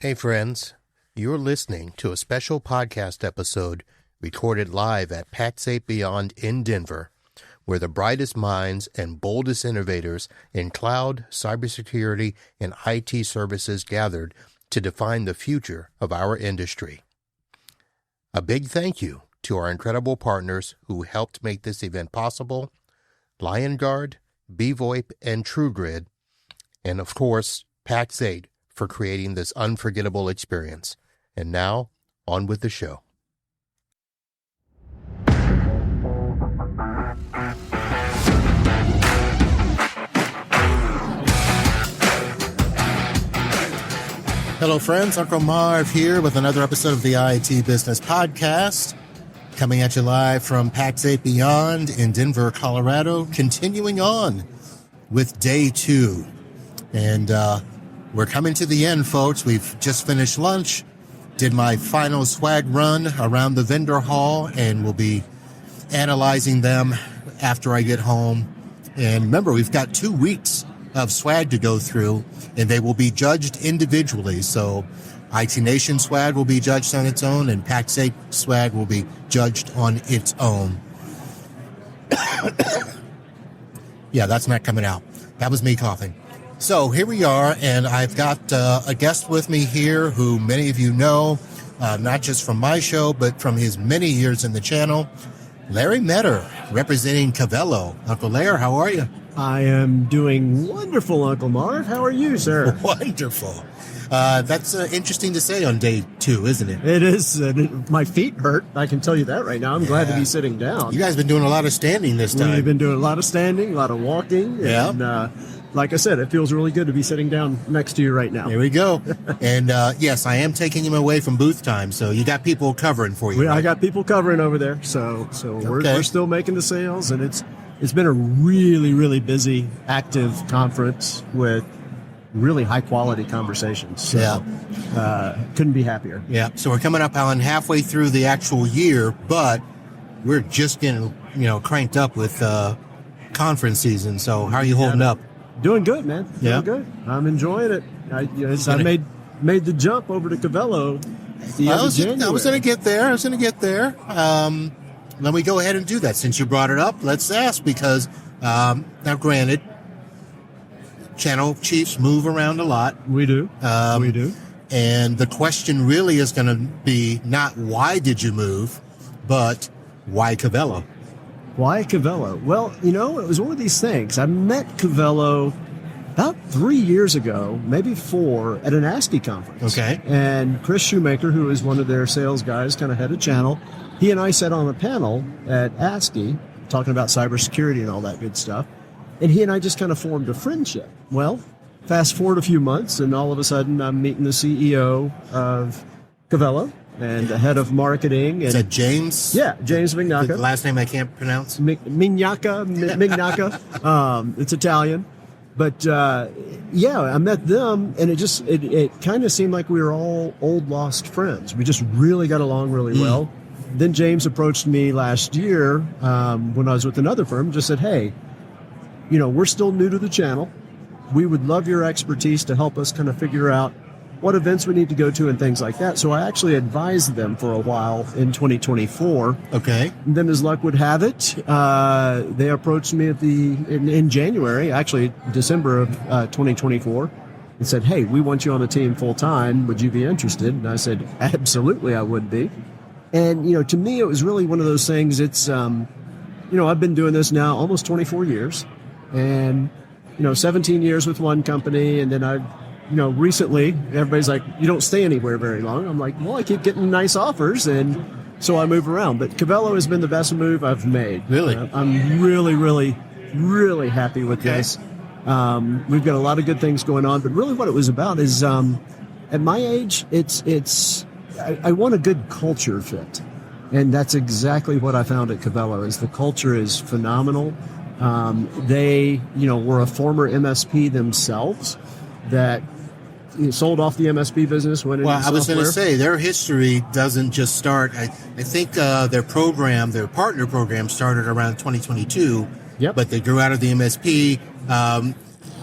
Hey friends, you're listening to a special podcast episode recorded live at PAX 8 Beyond in Denver, where the brightest minds and boldest innovators in cloud, cybersecurity, and IT services gathered to define the future of our industry. A big thank you to our incredible partners who helped make this event possible, LionGuard, BVoIP, and TrueGrid, and of course, PAX 8 for creating this unforgettable experience. And now, on with the show. Hello friends, Uncle Marv here with another episode of the IT Business Podcast, coming at you live from PAX 8 Beyond in Denver, Colorado, continuing on with day 2. And we're coming to the end, folks. We've just finished lunch, did my final swag run around the vendor hall, and we'll be analyzing them after I get home. And remember, we've got 2 weeks of swag to go through, and they will be judged individually. So IT Nation swag will be judged on its own, and PAX 8 swag will be judged on its own. Yeah, that's not coming out. That was me coughing. So here we are, and I've got a guest with me here who many of you know, not just from my show, but from his many years in the channel, Larry Meador, representing Cavelo. Uncle Larry, how are you? I am doing wonderful, Uncle Marv. How are you, sir? Wonderful. That's interesting to say on day 2, isn't it? It is. My feet hurt. I can tell you that right now. I'm glad to be sitting down. You guys have been doing a lot of standing this time. We've been doing a lot of standing, a lot of walking. Yeah. And, like I said, it feels really good to be sitting down next to you right now. Here we go. And yes, I am taking him away from booth time, so you got people covering for you. I right? got people covering over there, so we're still making the sales, and it's been a really, really busy, active conference with really high quality conversations. So, couldn't be happier. Yeah. So we're coming up on halfway through the actual year, but we're just getting cranked up with conference season. So how are you holding up? Doing good, man. Doing good. I'm enjoying it. I made the jump over to Cavelo. I was going to get there. Let me go ahead and do that. Since you brought it up, let's ask, because now granted, channel chiefs move around a lot. We do. And the question really is going to be not why did you move, but why Cavelo? Why Cavelo? Well, it was one of these things. I met Cavelo about 3 years ago, maybe 4, at an ASCII conference. Okay. And Chris Shoemaker, who is one of their sales guys, kind of head of channel, he and I sat on a panel at ASCII talking about cybersecurity and all that good stuff. And he and I just kind of formed a friendship. Well, fast forward a few months, and all of a sudden I'm meeting the CEO of Cavelo and the head of marketing. Is that James? Yeah, James Mignacca. The last name I can't pronounce. Mignacca. It's Italian. But, I met them, and it kind of seemed like we were all old, lost friends. We just really got along really well. Then James approached me last year when I was with another firm, just said, hey, we're still new to the channel. We would love your expertise to help us kind of figure out what events we need to go to and things like that. So I actually advised them for a while in 2024. Okay. And then as luck would have it, they approached me in January, actually December of 2024, and said, hey, we want you on the team full time. Would you be interested? And I said, absolutely, I would be. And, to me, it was really one of those things. It's, I've been doing this now almost 24 years and, 17 years with one company. And then I've, recently everybody's like, you don't stay anywhere very long. I'm like, well, I keep getting nice offers. And so I move around. But Cavelo has been the best move I've made. Really? I'm really, really, really happy with this. We've got a lot of good things going on. But really what it was about is at my age, I want a good culture fit. And that's exactly what I found at Cavelo. Is the culture is phenomenal. They, were a former MSP themselves that sold off the MSP business. Went into I was going to software. say, their history doesn't just start. I think their partner program started around 2022. Yep. But they grew out of the MSP.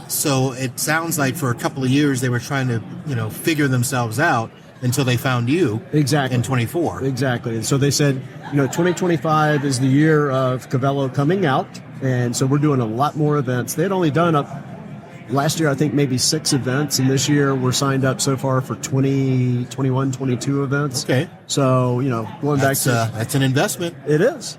So it sounds like for a couple of years they were trying to, figure themselves out until they found you exactly in 24. Exactly. And so they said, 2025 is the year of Cavelo coming out. And so we're doing a lot more events. They had only done last year, I think maybe 6 events. And this year we're signed up so far for 20, 21, 22 events. Okay. So, going back to... that's an investment. It is.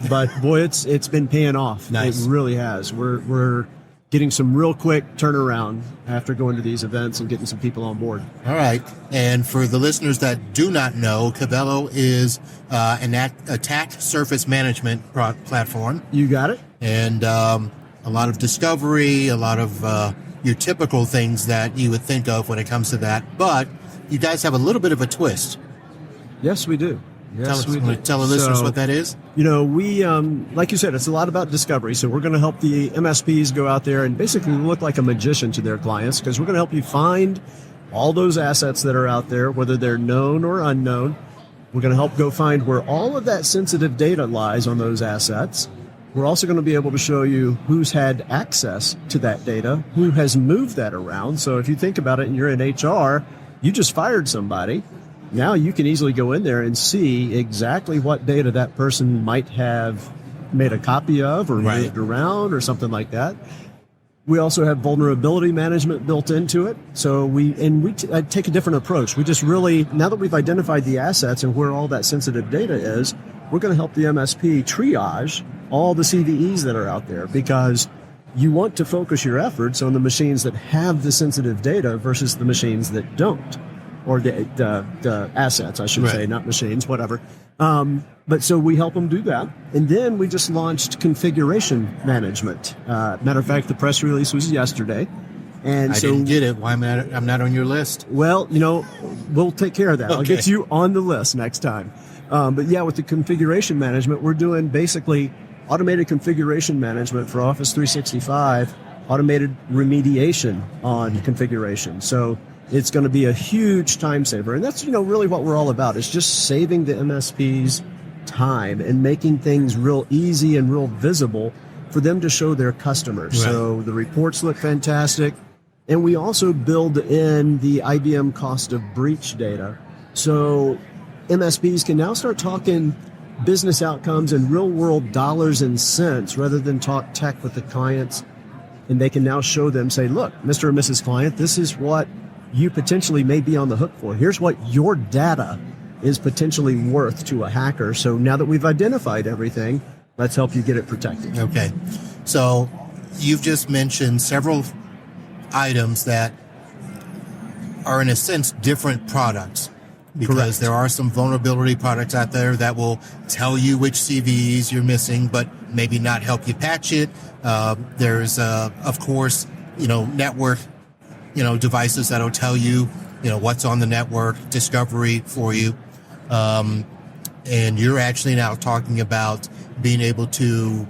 But boy, it's been paying off. Nice. It really has. We're getting some real quick turnaround after going to these events and getting some people on board. All right. And for the listeners that do not know, Cavelo is an attack surface management platform. You got it. And a lot of discovery, a lot of your typical things that you would think of when it comes to that. But you guys have a little bit of a twist. Yes, we do. Yes, we do. Tell the listeners what that is. We, like you said, it's a lot about discovery. So we're going to help the MSPs go out there and basically look like a magician to their clients, because we're going to help you find all those assets that are out there, whether they're known or unknown. We're going to help go find where all of that sensitive data lies on those assets. We're also going to be able to show you who's had access to that data, who has moved that around. So if you think about it and you're in HR, you just fired somebody. Now you can easily go in there and see exactly what data that person might have made a copy of or moved around or something like that. We also have vulnerability management built into it. So we take a different approach. We just really, now that we've identified the assets and where all that sensitive data is, we're going to help the MSP triage all the CVEs that are out there, because you want to focus your efforts on the machines that have the sensitive data versus the machines that don't. Or the assets, I should say, not machines, whatever. But so we help them do that. And then we just launched configuration management. Matter of fact, the press release was yesterday. And I didn't get it. Why I'm not on your list? Well, we'll take care of that. Okay. I'll get you on the list next time. But yeah, with the configuration management, we're doing basically automated configuration management for Office 365, automated remediation on configuration. So it's going to be a huge time saver. And that's, really what we're all about. It's just saving the MSPs time and making things real easy and real visible for them to show their customers. Right. So the reports look fantastic. And we also build in the IBM cost of breach data. So MSPs can now start talking business outcomes and real world dollars and cents rather than talk tech with the clients. And they can now show them, say, look, Mr. or Mrs. Client, this is what you potentially may be on the hook for. Here's what your data is potentially worth to a hacker. So now that we've identified everything, let's help you get it protected. Okay. So you've just mentioned several items that are, in a sense, different products. Because Correct. There are some vulnerability products out there that will tell you which CVEs you're missing, but maybe not help you patch it. There's, of course, network devices that'll tell you, what's on the network, discovery for you. And you're actually now talking about being able to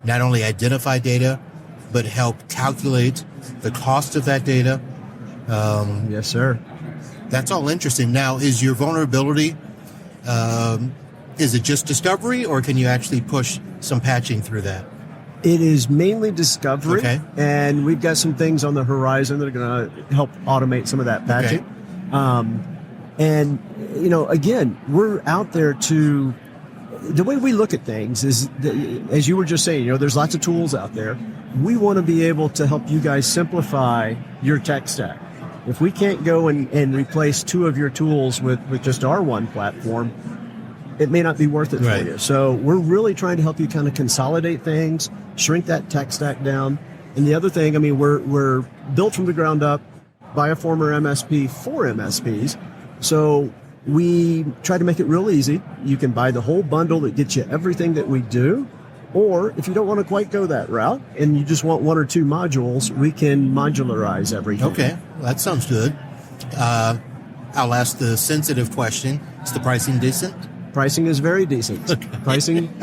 not only identify data, but help calculate the cost of that data. Yes, sir. That's all interesting. Now, is your vulnerability, is it just discovery, or can you actually push some patching through that? It is mainly discovery, okay. And we've got some things on the horizon that are going to help automate some of that patching. Okay. And, again, we're out there to, the way we look at things is, as you were just saying, there's lots of tools out there. We want to be able to help you guys simplify your tech stack. If we can't go and replace 2 of your tools with just our one platform, it may not be worth it for you. So we're really trying to help you kind of consolidate things, shrink that tech stack down. And the other thing, we're built from the ground up by a former MSP for MSPs. So we try to make it real easy. You can buy the whole bundle that gets you everything that we do. Or if you don't want to quite go that route and you just want 1 or 2 modules, we can modularize everything. Okay, well, that sounds good. I'll ask the sensitive question. Is the pricing decent? Pricing is very decent. Okay. Pricing,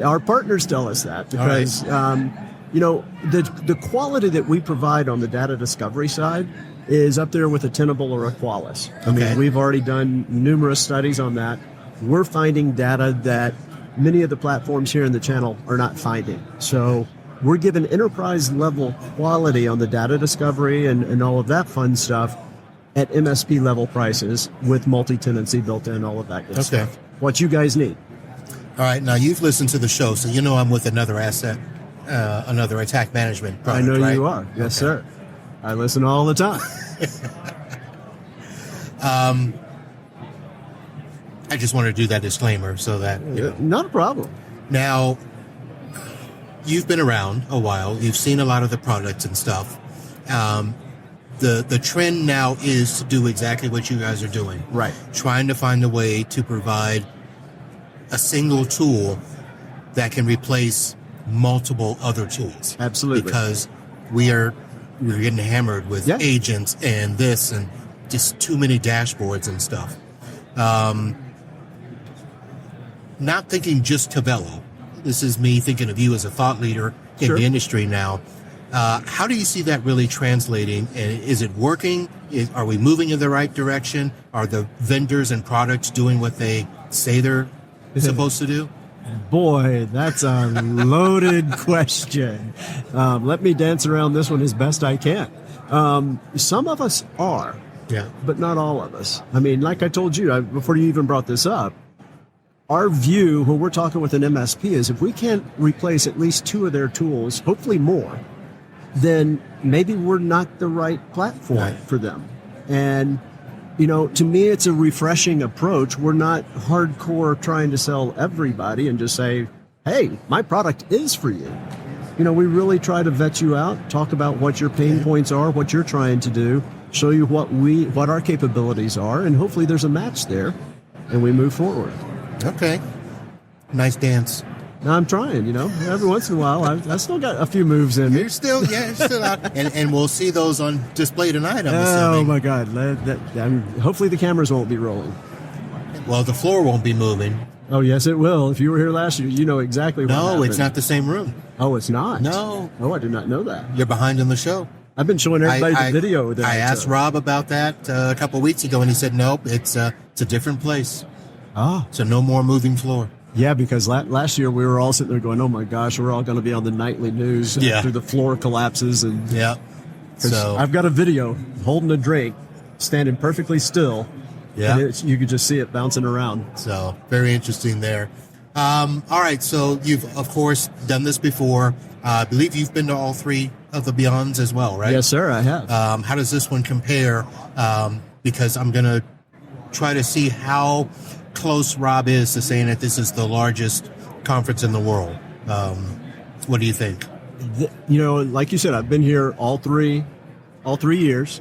our partners tell us that because, the quality that we provide on the data discovery side is up there with a Tenable or a Qualys. Okay. We've already done numerous studies on that. We're finding data that many of the platforms here in the channel are not finding. So we're given enterprise level quality on the data discovery and all of that fun stuff at MSP level prices with multi-tenancy built in, all of that good stuff. What you guys need. All right. Now, you've listened to the show, so you know I'm with another asset, another attack management product, I know right? you are. Yes, sir. I listen all the time. I just want to do that disclaimer so that, Not a problem. Now, you've been around a while. You've seen a lot of the products and stuff. The trend now is to do exactly what you guys are doing. Right. Trying to find a way to provide a single tool that can replace multiple other tools. Absolutely. Because we're getting hammered with agents and this and just too many dashboards and stuff. Not thinking just Cavelo. This is me thinking of you as a thought leader in the industry now. How do you see that really translating? And is it working? Are we moving in the right direction? Are the vendors and products doing what they say they're supposed to do? Boy, that's a loaded question. Let me dance around this one as best I can. Some of us are, but not all of us. I mean, like I told you before you even brought this up, our view when we're talking with an MSP is if we can't replace at least 2 of their tools, hopefully more, then maybe we're not the right platform for them. And, to me, it's a refreshing approach. We're not hardcore trying to sell everybody and just say, hey, my product is for you. We really try to vet you out, talk about what your pain points are, what you're trying to do, show you what our capabilities are, and hopefully there's a match there, and we move forward. Okay. Nice dance. Now I'm trying, every once in a while. I still got a few moves in me. You're still out. And we'll see those on display tonight, I'm assuming. Oh, my God. Hopefully the cameras won't be rolling. Well, the floor won't be moving. Oh, yes, it will. If you were here last year, you know exactly what happened. No, it's not the same room. Oh, it's not? No. Oh, I did not know that. You're behind on the show. I've been showing everybody the video. I asked Rob about that a couple of weeks ago, and he said, nope, it's a different place. Oh. So no more moving floor. Yeah, because last year we were all sitting there going, oh, my gosh, we're all going to be on the nightly news after the floor collapses. And so I've got a video holding a drink, standing perfectly still. Yeah. And you could just see it bouncing around. So very interesting there. All right. So you've, of course, done this before. I believe you've been to all 3 of the Beyonds as well, right? Yes, sir, I have. How does this one compare? Because I'm going to try to see how close Rob is to saying that this is the largest conference in the world. What do you think? Like you said, I've been here all three years.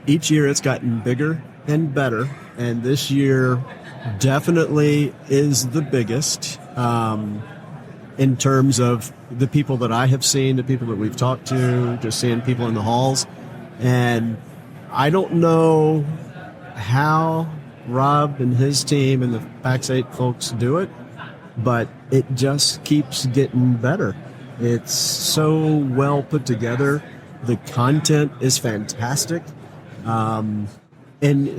Each year it's gotten bigger and better, and this year definitely is the biggest in terms of the people that I have seen, the people that we've talked to, just seeing people in the halls. And I don't know how Rob and his team and the PAX8 folks do it, but it just keeps getting better. It's so well put together. The content is fantastic. And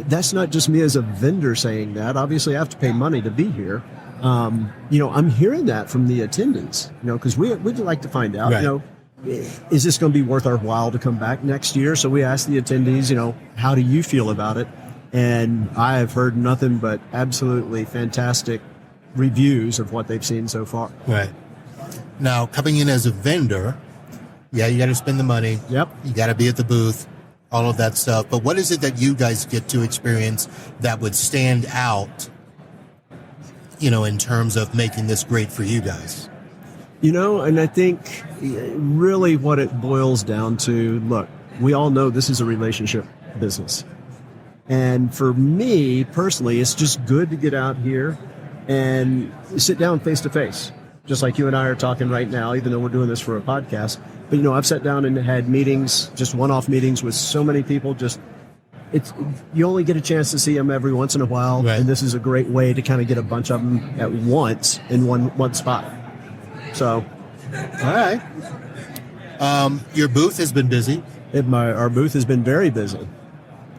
that's not just me as a vendor saying that. Obviously, I have to pay money to be here. I'm hearing that from the attendees, because we'd like to find out, is this going to be worth our while to come back next year? So we asked the attendees, how do you feel about it? And I have heard nothing but absolutely fantastic reviews of what they've seen so far. Right. Now, coming in as a vendor, you got to spend the money. Yep. You got to be at the booth, all of that stuff. But what is it that you guys get to experience that would stand out, in terms of making this great for you guys? And I think really what it boils down to, look, we all know this is a relationship business. And for me personally, it's just good to get out here and sit down face to face, just like you and I are talking right now, even though we're doing this for a podcast. But, I've sat down and had meetings, just one-off meetings with so many people. You only get a chance to see them every once in a while. Right. And this is a great way to kind of get a bunch of them at once in one spot. So, all right. Your booth has been busy. Our booth has been very busy.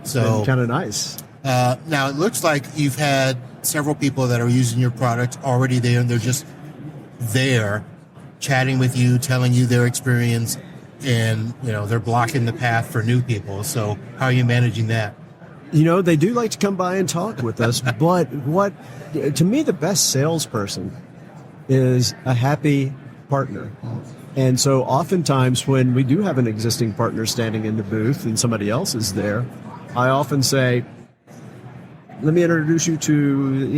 So kind of nice. Now it looks like you've had several people that are using your product already there, and they're just there chatting with you, telling you their experience, and they're blocking the path for new people. So how are you managing that? They do like to come by and talk with us, but to me, the best salesperson is a happy partner. And so oftentimes when we do have an existing partner standing in the booth and somebody else is there, I often say, let me introduce you to,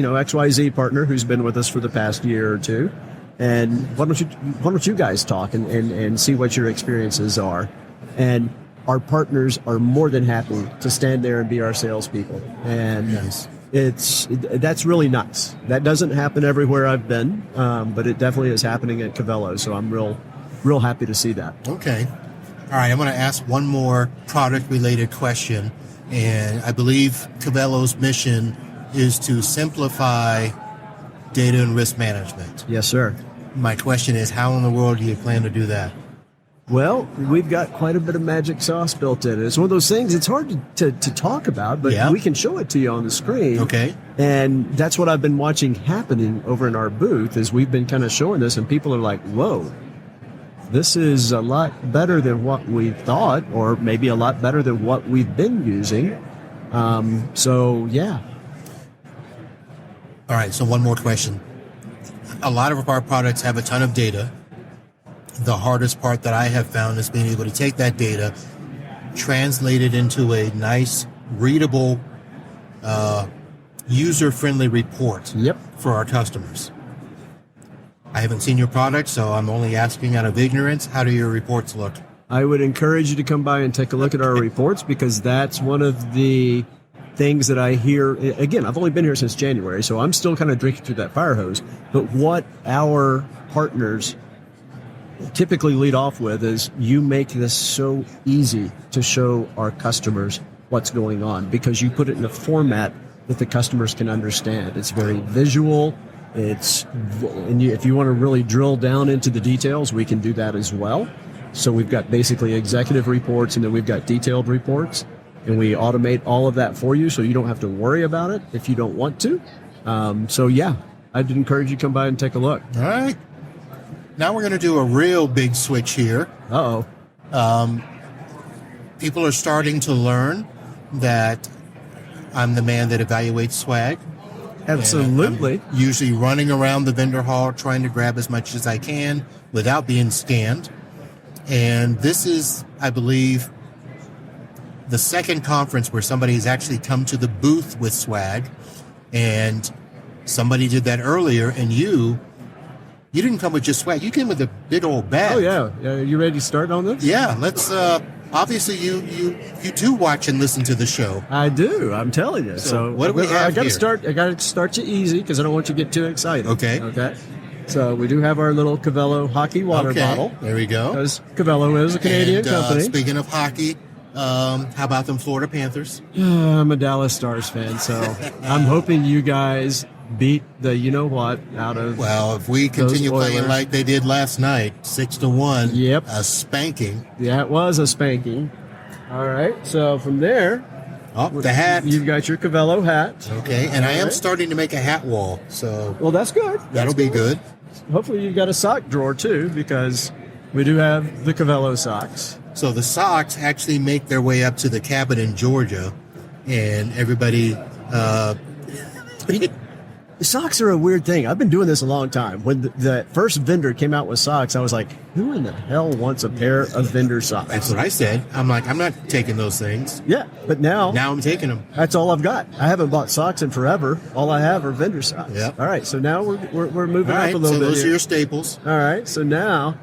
XYZ partner who's been with us for the past year or two. And why don't you guys talk and see what your experiences are? And our partners are more than happy to stand there and be our salespeople. And Yes. That's really nice. That doesn't happen everywhere I've been, but it definitely is happening at Cavelo. So I'm real happy to see that. Okay. All right. I'm going to ask one more product-related question. And I believe Cavelo's mission is to simplify data and risk management. Yes, sir. My question is, how in the world do you plan to do that? Well, we've got quite a bit of magic sauce built in. It's one of those things, it's hard to talk about, but we can show it to you on the screen. Okay. And that's what I've been watching happening over in our booth, is we've been kind of showing this, and people are like, whoa, this is a lot better than what we thought, or maybe a lot better than what we've been using. So, yeah. All right. So one more question. A lot of our products have a ton of data. The hardest part that I have found is being able to take that data, translate it into a nice, readable, user-friendly report for our customers. I haven't seen your product, so I'm only asking out of ignorance. How do your reports look? I would encourage you to come by and take a look at our reports, because that's one of the things that I hear. Again, I've only been here since January, so I'm still kind of drinking through that fire hose. But what our partners typically lead off with is, you make this so easy to show our customers what's going on, because you put it in a format that the customers can understand. It's very visual. If you want to really drill down into the details, we can do that as well. So we've got basically executive reports, and then we've got detailed reports, and we automate all of that for you, so you don't have to worry about it if you don't want to. So yeah, I'd encourage you to come by and take a look. All right. Now we're going to do a real big switch here. Uh-oh. People are starting to learn that I'm the man that evaluates swag. Absolutely. I'm usually running around the vendor hall trying to grab as much as I can without being scanned. And this is, I believe, the second conference where somebody's actually come to the booth with swag. And somebody did that earlier, and you didn't come with just swag. You came with a big old bag. Oh, yeah. Are you ready to start on this? Yeah. Let's, obviously you do watch and listen to the show. I do. I'm telling you. So what do we have I got here? to start you easy, because I don't want you to get too excited. Okay. So we do have our little Cavelo hockey water bottle. There we go. Because Cavelo is a Canadian company. Speaking of hockey, how about them Florida Panthers? I'm a Dallas Stars fan, so I'm hoping you guys beat the you-know-what out of. Well, if we continue playing like they did last night, 6-1, Yep. a spanking. Yeah, it was a spanking. All right, so from there, the hat. you've got your Cavelo hat. Okay, and I am starting to make a hat wall, so Well, that's good. that'll be good. Hopefully you've got a sock drawer, too, because we do have the Cavelo socks. So the socks actually make their way up to the cabin in Georgia, and everybody. Socks are a weird thing. I've been doing this a long time. When the first vendor came out with socks, I was like, who in the hell wants a pair of vendor socks? That's what I said. I'm like, I'm not taking those things. Yeah, but now I'm taking them. that's all I've got. I haven't bought socks in forever. All I have are vendor socks. Yep. All right, so now we're moving All up right, a little so bit. those are here. your staples. All right, so now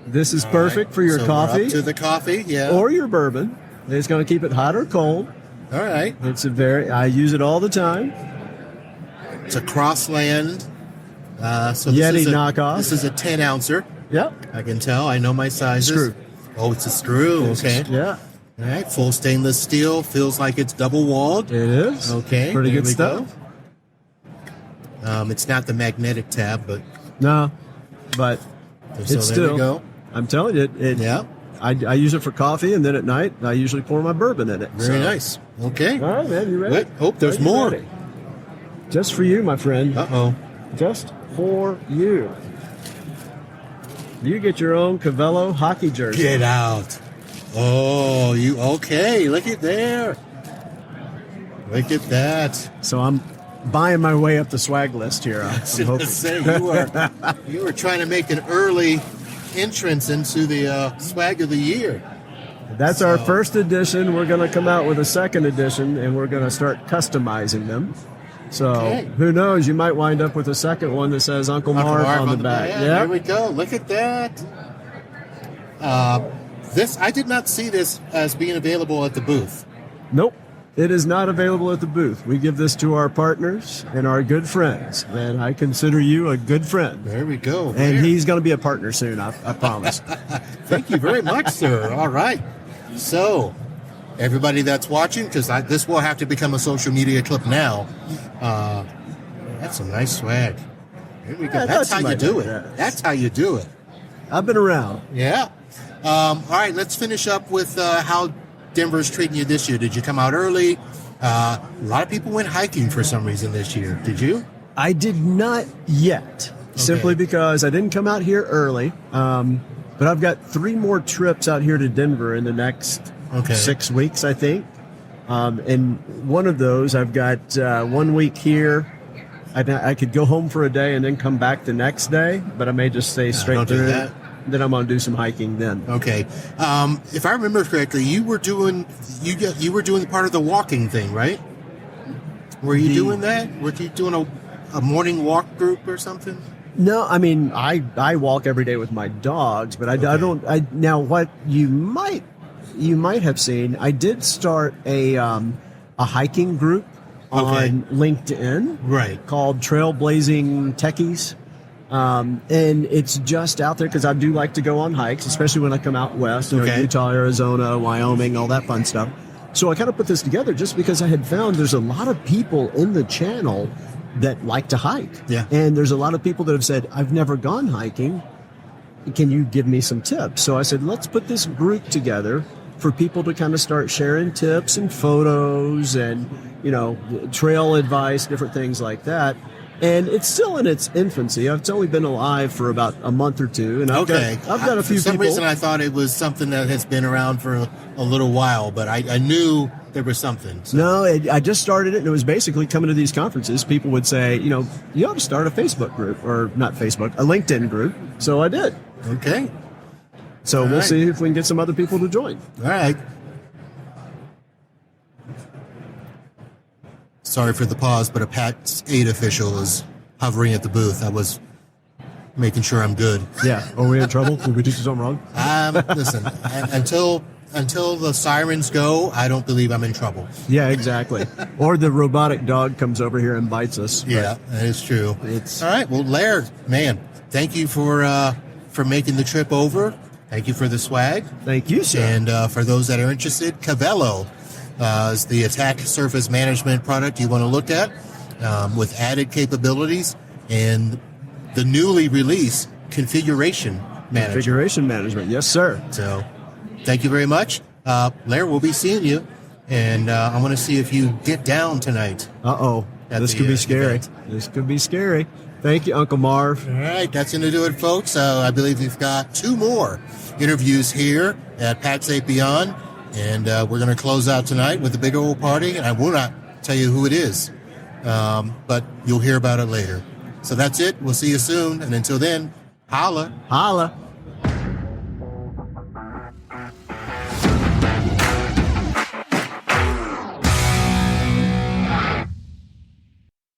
this is All perfect right, for your so coffee We're up to the coffee, yeah. or your bourbon. It's going to keep it hot or cold. All right. I use it all the time. It's a Crossland. So Yeti knockoff. This is a 10-ouncer. Yep. I can tell. I know my sizes. Screw. Oh, it's a screw. Okay. Yeah, All right. Full stainless steel. Feels like it's double-walled. it is. Okay. Pretty there good we stuff. go. It's not the magnetic tab, but No, but so it's there still. we go. I'm telling you, Yeah. I use it for coffee, and then at night I usually pour my bourbon in it. Very So- nice. Okay. All right, man, you ready? Wait, hope there's Are you more. ready? Just for you, my friend. Uh-oh. Just for you. You get your own Cavelo hockey jersey. Get out. Oh, you okay? Look at there. Look at that. So I'm buying my way up the swag list here. I was going to say, you were trying to make an early entrance into the swag of the year. That's our first edition. We're going to come out with a second edition, and we're going to start customizing them. So who knows? You might wind up with a second one that says Uncle Marv on the back. Yeah, there we go. Look at that. I did not see this as being available at the booth. Nope. It is not available at the booth. We give this to our partners and our good friends, and I consider you a good friend. There we go. And he's going to be a partner soon, I promise. Thank you very much, sir. All right. So, everybody that's watching, because this will have to become a social media clip now, that's some nice swag. Here we go. Yeah, that's how you do it. Yes. That's how you do it. I've been around. Yeah. All right, let's finish up with how Denver's treating you this year. Did you come out early? A lot of people went hiking for some reason this year. Did you? I did not yet, simply because I didn't come out here early. But I've got 3 more trips out here to Denver in the next 6 weeks, I think. And one of those, I've got 1 week here. I could go home for a day and then come back the next day, but I may just stay straight through it. Then I'm going to do some hiking then. Okay. If I remember correctly, you were doing part of the walking thing, right? Were you doing that? Were you doing a morning walk group or something? No, I mean, I walk every day with my dogs, but I don't. Now, what you might have seen, I did start a hiking group on LinkedIn, right? Called Trailblazing Techies, and it's just out there because I do like to go on hikes, especially when I come out west, Utah, Arizona, Wyoming, all that fun stuff. So I kind of put this together just because I had found there's a lot of people in the channel that like to hike. Yeah. And there's a lot of people that have said, I've never gone hiking. Can you give me some tips? So I said, let's put this group together for people to kind of start sharing tips and photos and, trail advice, different things like that. And it's still in its infancy. It's only been alive for about a month or two. And I've got a few people. For some reason, I thought it was something that has been around for a little while, but I knew there was something. So. No, I just started it, and it was basically coming to these conferences. People would say, you ought to start a Facebook group, or not Facebook, a LinkedIn group. So I did. Okay. So we'll see if we can get some other people to join. All right. Sorry for the pause, but a PAX 8 official is hovering at the booth. I was making sure I'm good. Yeah. Are we in trouble? Did we do something wrong? Listen, until the sirens go, I don't believe I'm in trouble. Yeah, exactly. Or the robotic dog comes over here and bites us. Yeah, that is true. All right. Well, Laird, man, thank you for making the trip over. Thank you for the swag. Thank you, sir. And for those that are interested, Cavelo is the attack surface management product you want to look at with added capabilities and the newly released configuration management. Configuration management, yes, sir. So thank you very much. Laird, we'll be seeing you. And I want to see if you get down tonight. Uh-oh. This could be scary. This could be scary. Thank you, Uncle Marv. All right, that's going to do it, folks. I believe we've got 2 more interviews here at PAX 8 Beyond, and we're going to close out tonight with a big old party, and I will not tell you who it is, but you'll hear about it later. So that's it. We'll see you soon, and until then, holla. Holla.